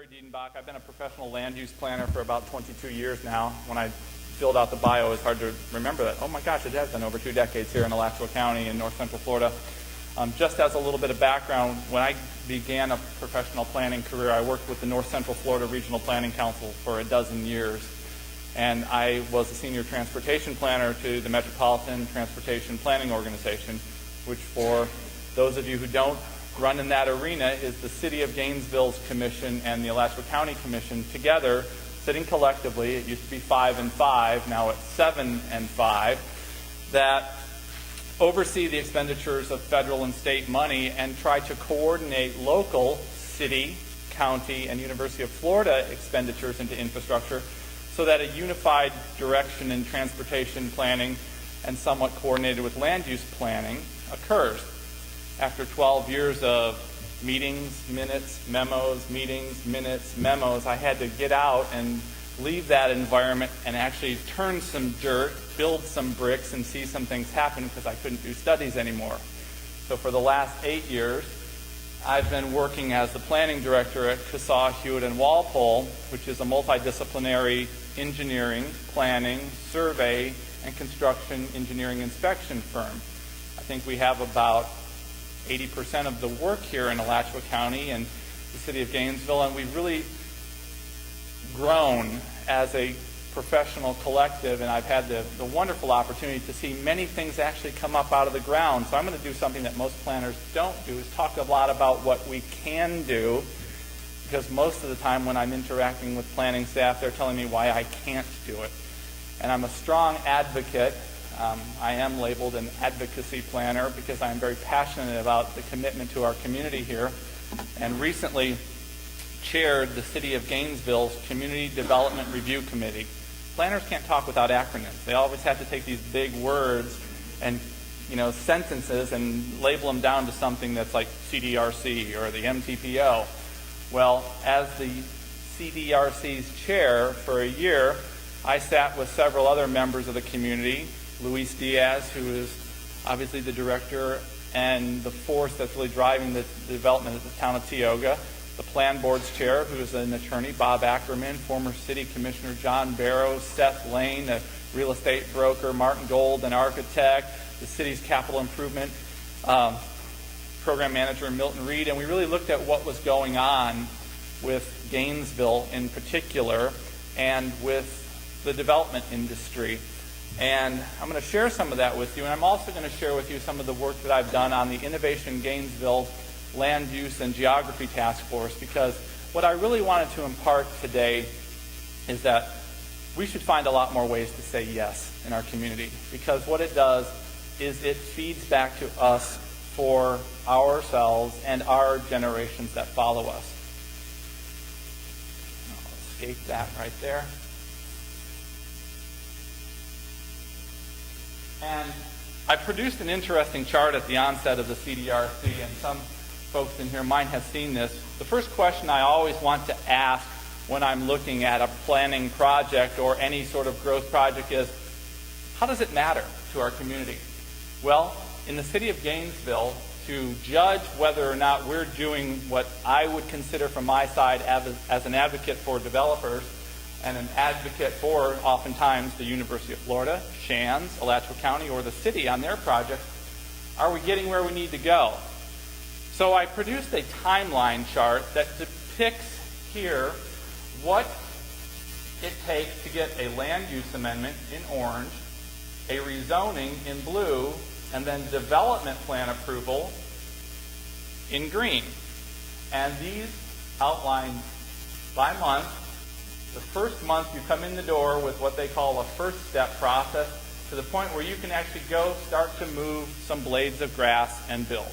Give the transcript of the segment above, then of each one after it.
Gerry Dedenbach. I've been a professional land use planner for about 22 years now. When I filled out the bio, it's hard to remember that. Oh my gosh, it has been over 2 decades here in Alachua County in north central Florida. Just as a little bit of background, when I began a professional planning career, I worked with the North Central Florida Regional Planning Council for a dozen years. And I was a senior transportation planner to the Metropolitan Transportation Planning Organization, which for those of you who don't run in that arena is the City of Gainesville's commission and the Alachua County Commission together, sitting collectively. It used to be 5 and 5, now it's 7 and 5, that oversee the expenditures of federal and state money and try to coordinate local, city, county, and University of Florida expenditures into infrastructure so that a unified direction in transportation planning and somewhat coordinated with land use planning occurs. After 12 years of meetings, minutes, memos, meetings, minutes, memos, I had to get out and leave that environment and actually turn some dirt, build some bricks, and see some things happen because I couldn't do studies anymore. So for the last 8 years, I've been working as the planning director at Causseaux, Hewett, and Walpole, which is a multidisciplinary engineering, planning, survey, and construction engineering inspection firm. I think we have about 80% of the work here in Alachua County and the City of Gainesville, and we've really grown as a professional collective, and I've had the wonderful opportunity to see many things actually come up out of the ground. So I'm going to do something that most planners don't do, is talk a lot about what we can do, because most of the time when I'm interacting with planning staff, they're telling me why I can't do it. And I'm a strong advocate. I am labeled an advocacy planner because I'm very passionate about the commitment to our community here, and recently chaired the City of Gainesville's Community Development Review Committee. Planners can't talk without acronyms. They always have to take these big words and sentences and label them down to something that's like CDRC or the MTPO. Well, as the CDRC's chair for a year, I sat with several other members of the community, Luis Diaz, who is obviously the director and the force that's really driving the development of the town of Tioga, the Plan Board's chair, who is an attorney, Bob Ackerman, former City Commissioner John Barrow, Seth Lane, a real estate broker, Martin Gold, an architect, the city's capital improvement program manager, Milton Reed, and we really looked at what was going on with Gainesville in particular and with the development industry. And I'm going to share some of that with you, and I'm also going to share with you some of the work that I've done on the Innovation Gainesville Land Use and Geography Task Force, because what I really wanted to impart today is that we should find a lot more ways to say yes in our community, because what it does is it feeds back to us for ourselves and our generations that follow us. I'll escape that right there. And I produced an interesting chart at the onset of the CDRC, and some folks in here might have seen this. The first question I always want to ask when I'm looking at a planning project or any sort of growth project is, how does it matter to our community? Well, in the City of Gainesville, to judge whether or not we're doing what I would consider from my side as an advocate for developers and an advocate for, oftentimes, the University of Florida, Shands, Alachua County, or the city on their projects, are we getting where we need to go? So I produced a timeline chart that depicts here what it takes to get a land use amendment in orange, a rezoning in blue, and then development plan approval in green. And these outlined by month. The first month you come in the door with what they call a first step process, to the point where you can actually go start to move some blades of grass and build.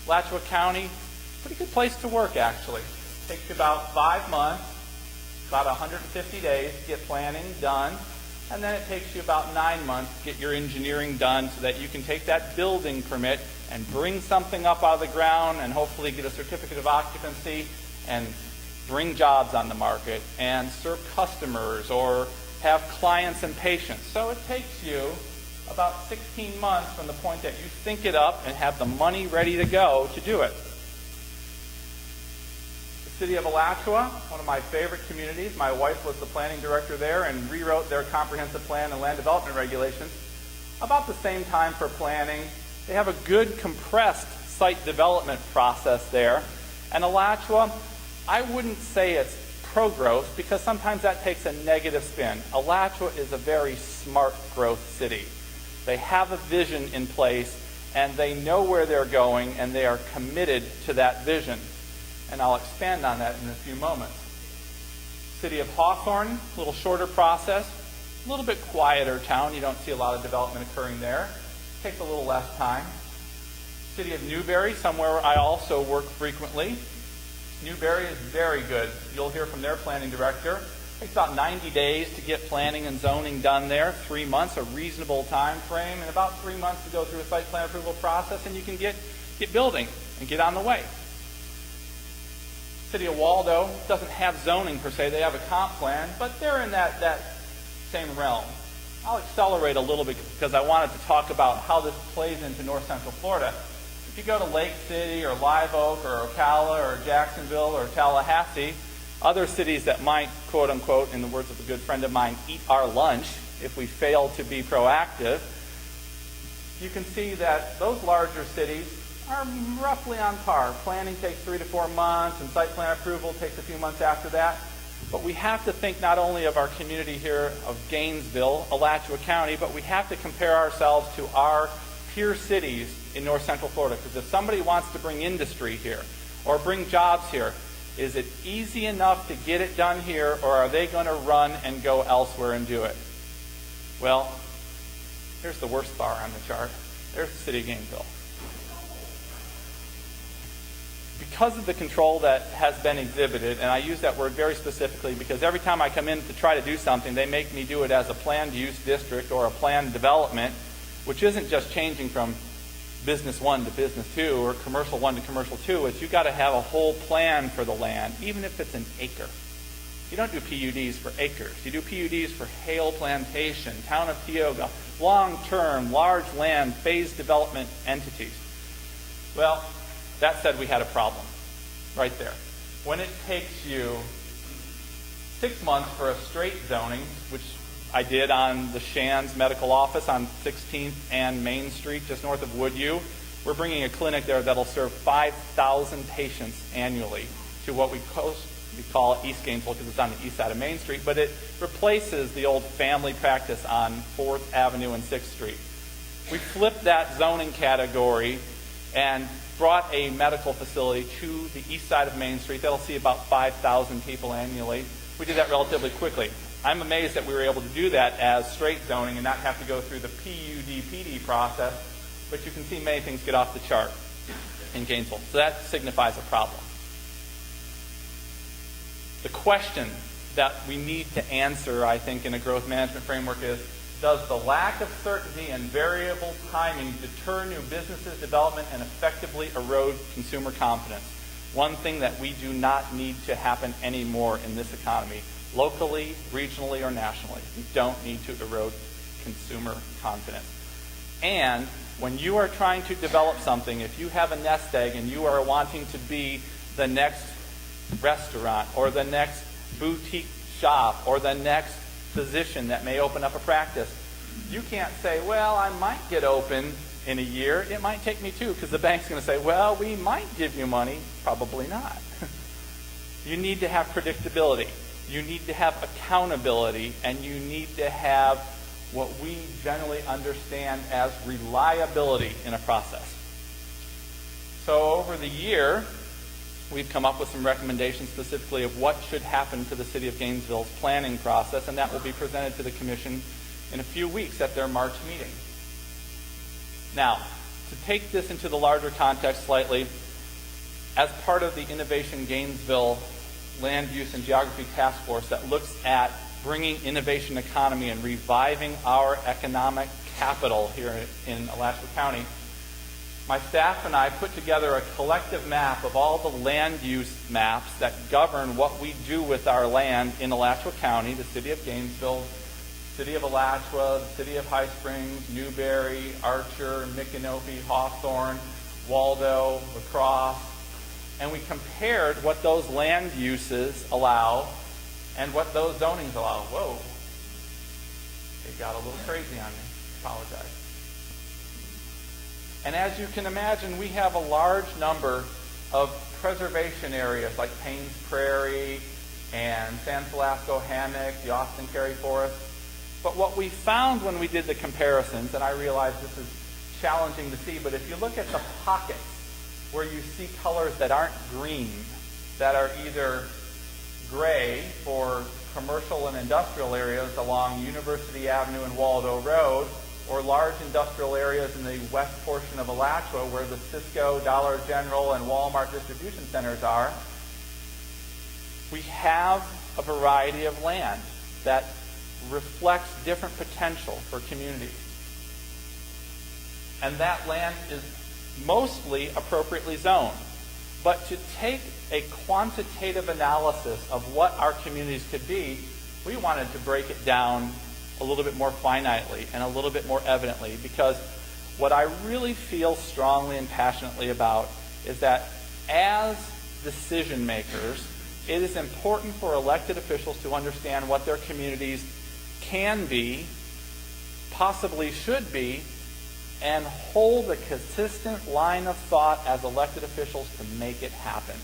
Alachua County, pretty good place to work actually. Takes you about 5 months, about 150 days to get planning done, and then it takes you about 9 months to get your engineering done so that you can take that building permit and bring something up out of the ground and hopefully get a certificate of occupancy and bring jobs on the market and serve customers or have clients and patients. So it takes you about 16 months from the point that you think it up and have the money ready to go to do it. The City of Alachua, one of my favorite communities. My wife was the planning director there and rewrote their comprehensive plan and land development regulations about the same time for planning. They have a good compressed site development process there. And Alachua, I wouldn't say it's pro-growth because sometimes that takes a negative spin. Alachua is a very smart growth city. They have a vision in place and they know where they're going and they are committed to that vision. And I'll expand on that in a few moments. City of Hawthorne, a little shorter process, a little bit quieter town. You don't see a lot of development occurring there. Takes a little less time. City of Newberry, somewhere I also work frequently. Newberry is very good. You'll hear from their planning director. It takes about 90 days to get planning and zoning done there. 3 months, a reasonable time frame, and about 3 months to go through a site plan approval process, and you can get building and get on the way. City of Waldo doesn't have zoning per se. They have a comp plan, but they're in that same realm. I'll accelerate a little bit because I wanted to talk about how this plays into North Central Florida. If you go to Lake City or Live Oak or Ocala or Jacksonville or Tallahassee, other cities that might, quote unquote, in the words of a good friend of mine, eat our lunch if we fail to be proactive, you can see that those larger cities are roughly on par. Planning takes 3 to 4 months, and site plan approval takes a few months after that. But we have to think not only of our community here of Gainesville, Alachua County, but we have to compare ourselves to our peer cities in North Central Florida. Because if somebody wants to bring industry here or bring jobs here, is it easy enough to get it done here, or are they going to run and go elsewhere and do it? Well, here's the worst bar on the chart. There's the city of Gainesville. Because of the control that has been exhibited, and I use that word very specifically because every time I come in to try to do something, they make me do it as a planned use district or a planned development, which isn't just changing from business 1 to business 2 or commercial 1 to commercial 2. It's you've got to have a whole plan for the land, even if it's an acre. You don't do PUDs for acres. You do PUDs for Hale Plantation, Town of Tioga, long-term, large land, phased development entities. Well, that said, we had a problem right there. When it takes you 6 months for a straight zoning, which I did on the Shands Medical Office on 16th and Main Street, just north of Woodview, we're bringing a clinic there that'll serve 5,000 patients annually to what we call East Gainesville because it's on the east side of Main Street, but it replaces the old family practice on 4th Avenue and 6th Street. We flipped that zoning category and brought a medical facility to the east side of Main Street. That'll see about 5,000 people annually. We did that relatively quickly. I'm amazed that we were able to do that as straight zoning and not have to go through the PUD-PD process, but you can see many things get off the chart in Gainesville. So that signifies a problem. The question that we need to answer, I think, in a growth management framework is, does the lack of certainty and variable timing deter new businesses development and effectively erode consumer confidence? One thing that we do not need to happen anymore in this economy, locally, regionally, or nationally. We don't need to erode consumer confidence. And when you are trying to develop something, if you have a nest egg and you are wanting to be the next restaurant or the next boutique shop or the next physician that may open up a practice, you can't say, well, I might get open in a year. It might take me 2, because the bank's going to say, well, we might give you money. Probably not. You need to have predictability. You need to have accountability, and you need to have what we generally understand as reliability in a process. So over the year, we've come up with some recommendations specifically of what should happen to the City of Gainesville's planning process, and that will be presented to the Commission in a few weeks at their March meeting. Now, to take this into the larger context slightly, as part of the Innovation Gainesville Land Use and Geography Task Force that looks at bringing innovation economy and reviving our economic capital here in Alachua County, my staff and I put together a collective map of all the land use maps that govern what we do with our land in Alachua County, the City of Gainesville, City of Alachua, the City of High Springs, Newberry, Archer, Micanopy, Hawthorne, Waldo, La Crosse, and we compared what those land uses allow and what those zonings allow. Whoa. It got a little crazy on me. Apologize. And as you can imagine, we have a large number of preservation areas like Payne's Prairie and San Velasco Hammock, the Austin Cary Forest. But what we found when we did the comparisons, and I realize this is challenging to see, but if you look at the pockets where you see colors that aren't green, that are either gray for commercial and industrial areas along University Avenue and Waldo Road, or large industrial areas in the west portion of Alachua where the Cisco, Dollar General, and Walmart distribution centers are, we have a variety of land that reflects different potential for communities. And that land is mostly appropriately zoned. But to take a quantitative analysis of what our communities could be, we wanted to break it down a little bit more finitely and a little bit more evidently, because what I really feel strongly and passionately about is that as decision makers, it is important for elected officials to understand what their communities can be, possibly should be, and hold a consistent line of thought as elected officials to make it happen.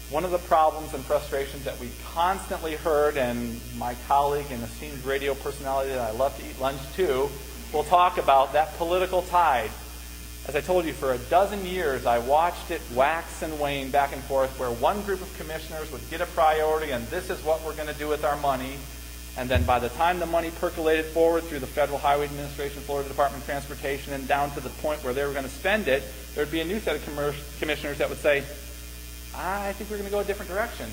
One of the problems and frustrations that we constantly heard, and my colleague and esteemed radio personality that I love to eat lunch too, will talk about that political tide. As I told you, for a dozen years, I watched it wax and wane back and forth, where one group of commissioners would get a priority, and this is what we're going to do with our money. And then by the time the money percolated forward through the Federal Highway Administration, Florida Department of Transportation, and down to the point where they were going to spend it, there would be a new set of commissioners that would say, I think we're going to go a different direction.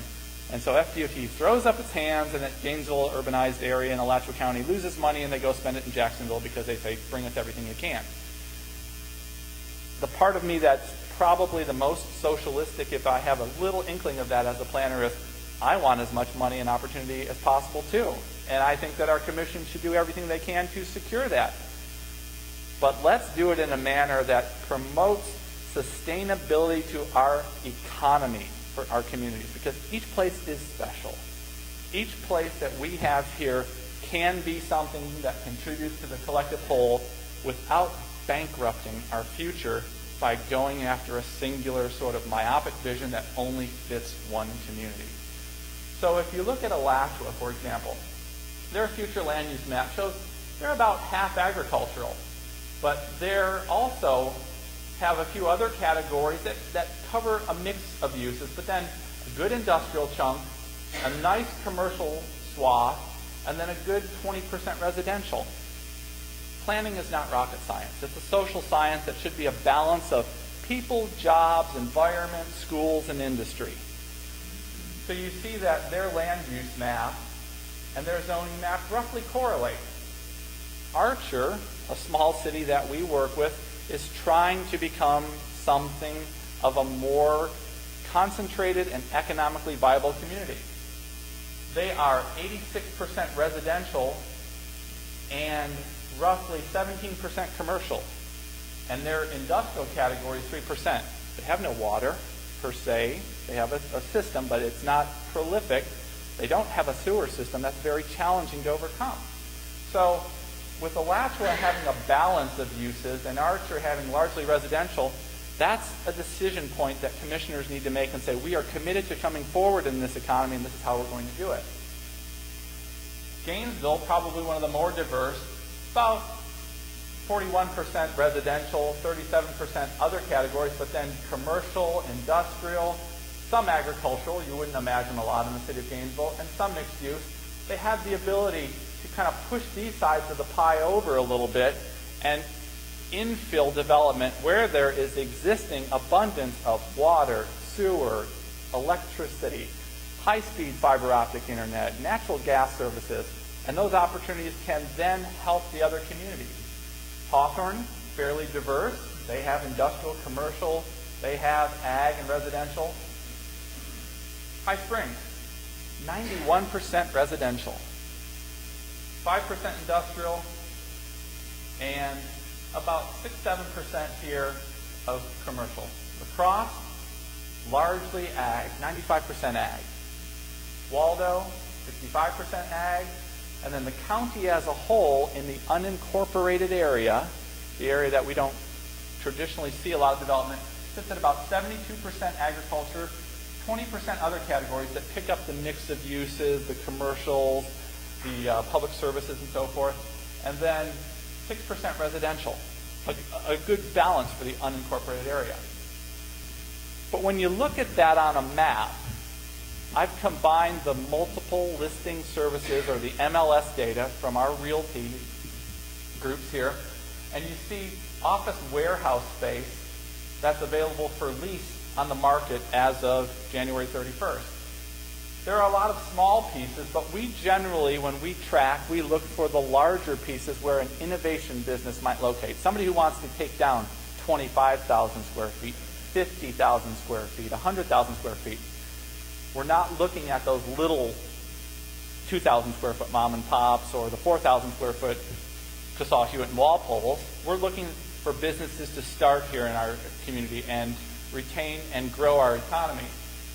And so FDOT throws up its hands, and that Gainesville urbanized area in Alachua County loses money, and they go spend it in Jacksonville because they say, bring us everything you can. The part of me that's probably the most socialistic, if I have a little inkling of that as a planner, is I want as much money and opportunity as possible too. And I think that our commission should do everything they can to secure that. But let's do it in a manner that promotes sustainability to our economy for our communities, because each place is special. Each place that we have here can be something that contributes to the collective whole without bankrupting our future by going after a singular sort of myopic vision that only fits one community. So if you look at Alachua, for example, their future land use map shows they're about half agricultural, but they're also have a few other categories that cover a mix of uses, but then a good industrial chunk, a nice commercial swath, and then a good 20% residential. Planning is not rocket science. It's a social science that should be a balance of people, jobs, environment, schools, and industry. So you see that their land use map and their zoning map roughly correlate. Archer, a small city that we work with, is trying to become something of a more concentrated and economically viable community. They are 86% residential and roughly 17% commercial. And their industrial category is 3%. They have no water, per se. They have a system, but it's not prolific. They don't have a sewer system. That's very challenging to overcome. So with Alachua having a balance of uses and Archer having largely residential, that's a decision point that commissioners need to make and say, we are committed to coming forward in this economy, and this is how we're going to do it. Gainesville, probably one of the more diverse, about 41% residential, 37% other categories, but then commercial, industrial, some agricultural, you wouldn't imagine a lot in the city of Gainesville, and some mixed use. They have the ability to kind of push these sides of the pie over a little bit and infill development where there is existing abundance of water, sewer, electricity, high-speed fiber optic internet, natural gas services, and those opportunities can then help the other communities. Hawthorne, fairly diverse. They have industrial, commercial. They have ag and residential. High Springs, 91% residential, 5% industrial, and about 6-7% here of commercial. La Crosse, largely ag, 95% ag. Waldo, 65% ag. And then the county as a whole in the unincorporated area, the area that we don't traditionally see a lot of development, sits at about 72% agriculture, 20% other categories that pick up the mix of uses, the commercials, the public services and so forth, and then 6% residential, a good balance for the unincorporated area. But when you look at that on a map, I've combined the multiple listing services, or the MLS data from our realty groups here, and you see office warehouse space that's available for lease on the market as of January 31st. There are a lot of small pieces, but we generally, when we track, we look for the larger pieces where an innovation business might locate. Somebody who wants to take down 25,000 square feet, 50,000 square feet, 100,000 square feet. We're not looking at those little 2,000 square foot mom and pops or the 4,000 square foot Causseaux, Hewett, and Walpole. We're looking for businesses to start here in our community and retain and grow our economy.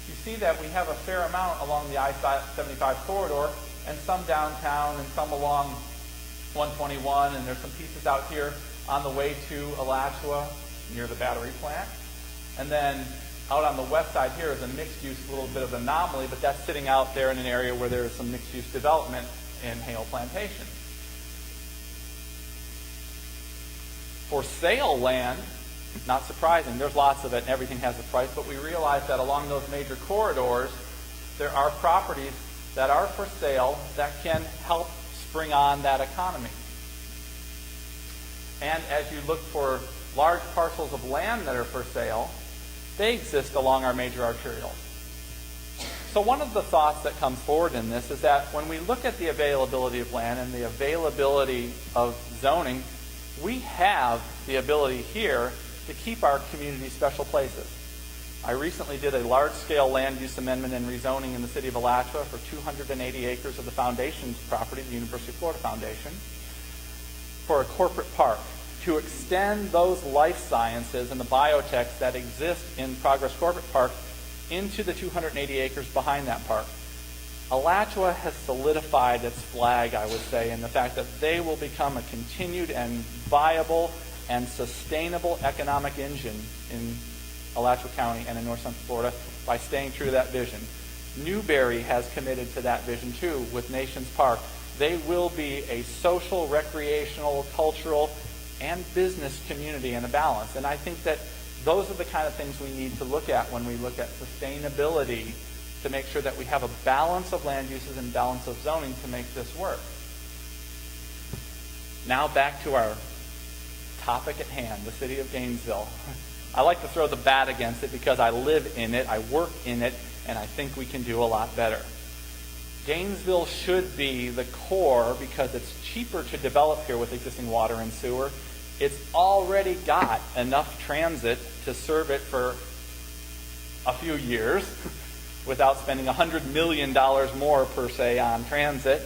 You see that we have a fair amount along the I-75 corridor, and some downtown and some along 121, and there's some pieces out here on the way to Alachua near the battery plant. And then out on the west side here is a mixed-use, little bit of an anomaly, but that's sitting out there in an area where there is some mixed-use development in Hale Plantation. For sale land, not surprising, there's lots of it and everything has a price, but we realize that along those major corridors, there are properties that are for sale that can help spring on that economy. And as you look for large parcels of land that are for sale, they exist along our major arterials. So one of the thoughts that comes forward in this is that when we look at the availability of land and the availability of zoning, we have the ability here to keep our community special places. I recently did a large-scale land use amendment and rezoning in the city of Alachua for 280 acres of the foundation's property, the University of Florida Foundation, for a corporate park, to extend those life sciences and the biotech that exist in Progress Corporate Park into the 280 acres behind that park. Alachua has solidified its flag, I would say, in the fact that they will become a continued and viable and sustainable economic engine in Alachua County and in North Central Florida by staying true to that vision. Newberry has committed to that vision too with Nations Park. They will be a social, recreational, cultural, and business community in a balance. And I think that those are the kind of things we need to look at when we look at sustainability, to make sure that we have a balance of land uses and balance of zoning to make this work. Now back to our topic at hand, the city of Gainesville. I like to throw the bat against it because I live in it, I work in it, and I think we can do a lot better. Gainesville should be the core because it's cheaper to develop here with existing water and sewer. It's already got enough transit to serve it for a few years without spending $100 million more per se on transit.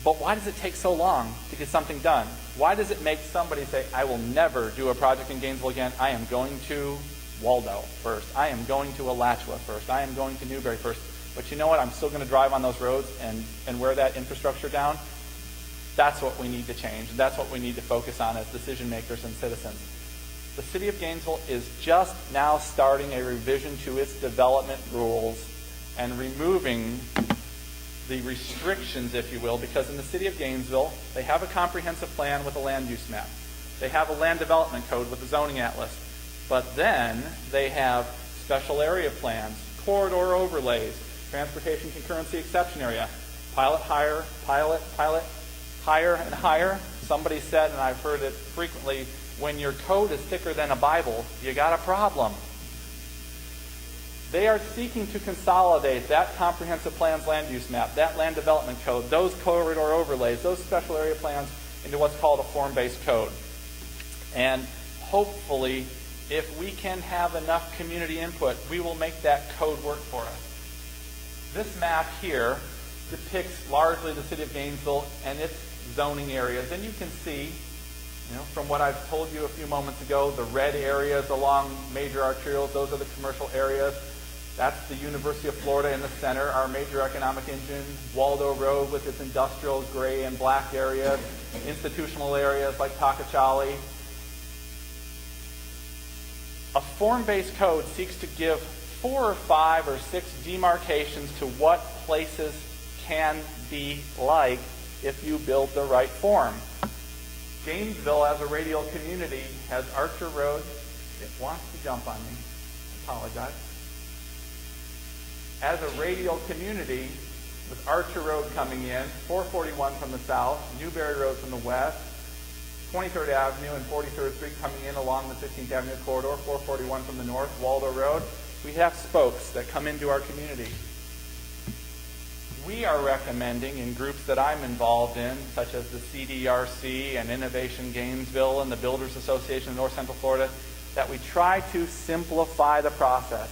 But why does it take so long to get something done? Why does it make somebody say, I will never do a project in Gainesville again. I am going to Waldo first. I am going to Alachua first. I am going to Newberry first. But you know what? I'm still going to drive on those roads and wear that infrastructure down. That's what we need to change. And that's what we need to focus on as decision makers and citizens. The city of Gainesville is just now starting a revision to its development rules and removing the restrictions, if you will, because in the city of Gainesville, they have a comprehensive plan with a land use map. They have a land development code with a zoning atlas. But then they have special area plans, corridor overlays, transportation concurrency exception area, pilot, higher, higher and higher. Somebody said, and I've heard it frequently, when your code is thicker than a Bible, you got a problem. They are seeking to consolidate that comprehensive plans land use map, that land development code, those corridor overlays, those special area plans into what's called a form-based code. And hopefully, if we can have enough community input, we will make that code work for us. This map here depicts largely the city of Gainesville and its zoning areas. And you can see From what I've told you a few moments ago, the red areas along major arterials, those are the commercial areas. That's the University of Florida in the center, our major economic engine. Waldo Road with its industrial gray and black areas. Institutional areas like Toccocelli. A form-based code seeks to give 4 or 5 or 6 demarcations to what places can be like if you build the right form. Gainesville, as a radial community, has Archer Road. It wants to jump on me. I apologize. As a radial community, with Archer Road coming in, 441 from the south, Newberry Road from the west, 23rd Avenue and 43rd Street coming in along the 15th Avenue corridor, 441 from the north, Waldo Road. We have spokes that come into our community. We are recommending in groups that I'm involved in, such as the CDRC and Innovation Gainesville and the Builders Association of North Central Florida, that we try to simplify the process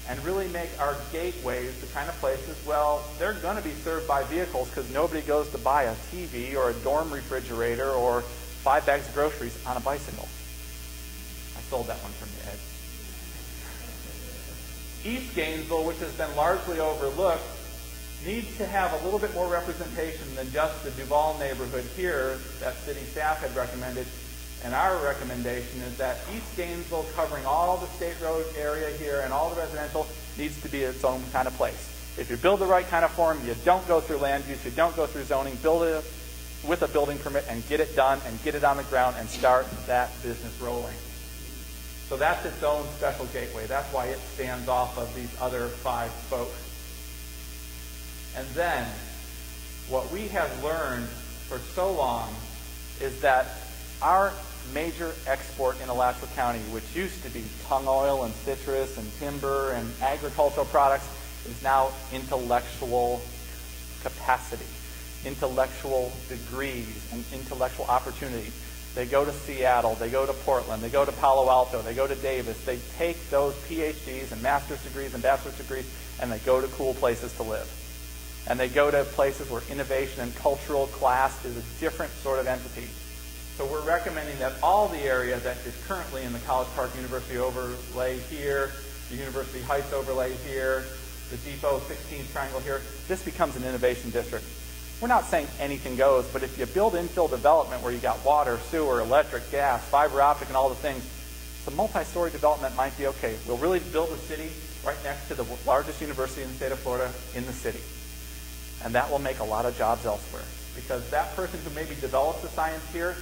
and really make our gateways the kind of places, well, they're going to be served by vehicles because nobody goes to buy a TV or a dorm refrigerator or 5 bags of groceries on a bicycle. I sold that one from you, Ed. East Gainesville, which has been largely overlooked, needs to have a little bit more representation than just the Duval neighborhood here that city staff had recommended. And our recommendation is that East Gainesville, covering all the state road area here and all the residential, needs to be its own kind of place. If you build the right kind of form, you don't go through land use, you don't go through zoning, build it with a building permit and get it done and get it on the ground and start that business rolling. So that's its own special gateway. That's why it stands off of these other 5 spokes. And then, what we have learned for so long is that our major export in Alachua County, which used to be tung oil and citrus and timber and agricultural products, is now intellectual capacity, intellectual degrees, and intellectual opportunity. They go to Seattle, they go to Portland, they go to Palo Alto, they go to Davis. They take those PhDs and master's degrees and bachelor's degrees, and they go to cool places to live. And they go to places where innovation and cultural class is a different sort of entity. So we're recommending that all the area that is currently in the College Park University overlay here, the University Heights overlay here, the Depot 16th Triangle here, this becomes an innovation district. We're not saying anything goes, but if you build infill development where you got water, sewer, electric, gas, fiber optic, and all the things, some multi-story development might be okay. We'll really build a city right next to the largest university in the state of Florida in the city. And that will make a lot of jobs elsewhere. Because that person who maybe develops the science here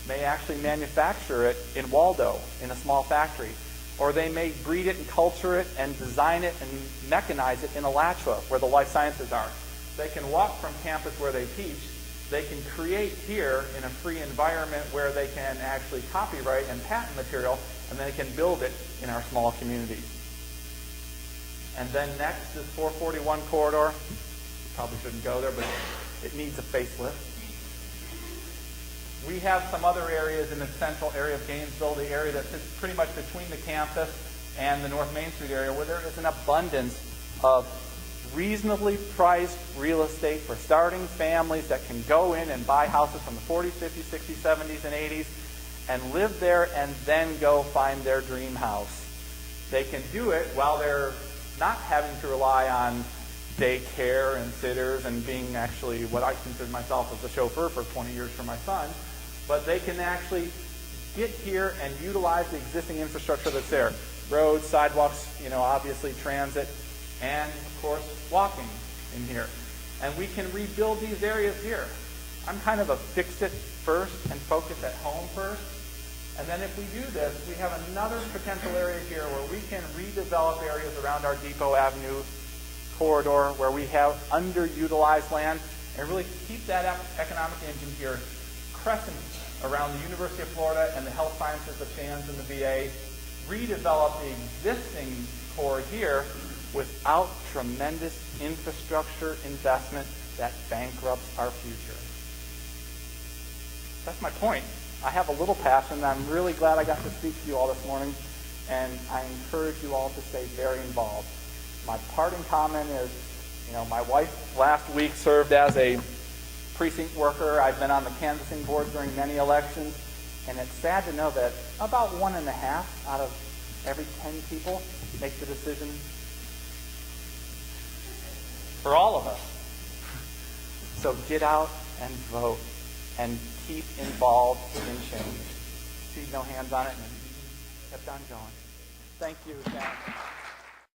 may actually manufacture it in Waldo in a small factory. Or they may breed it and culture it and design it and mechanize it in Alachua where the life sciences are. They can walk from campus where they teach. They can create here in a free environment where they can actually copyright and patent material, and they can build it in our small communities. And then next is 441 corridor. Probably shouldn't go there, but it needs a facelift. We have some other areas in the central area of Gainesville, the area that sits pretty much between the campus and the North Main Street area, where there is an abundance of reasonably priced real estate for starting families that can go in and buy houses from the 40s, 50s, 60s, 70s, and 80s and live there and then go find their dream house. They can do it while they're not having to rely on daycare and sitters and being actually what I consider myself as a chauffeur for 20 years for my son, but they can actually get here and utilize the existing infrastructure that's there. Roads, sidewalks, obviously transit, and of course walking in here. And we can rebuild these areas here. I'm kind of a fix it first and focus at home first. And then if we do this, we have another potential area here where we can redevelop areas around our Depot Avenue corridor where we have underutilized land and really keep that economic engine here crescent around the University of Florida and the health sciences, the SHANs and the VA, redevelop the existing core here without tremendous infrastructure investment that bankrupts our future. That's my point. I have a little passion, and I'm really glad I got to speak to you all this morning, and I encourage you all to stay very involved. My parting comment is, my wife last week served as a precinct worker. I've been on the canvassing board during many elections, And it's sad to know that about 1.5 out of every 10 people make the decision for all of us. So get out and vote and keep involved in change. See no hands on it and kept on going. Thank you, guys.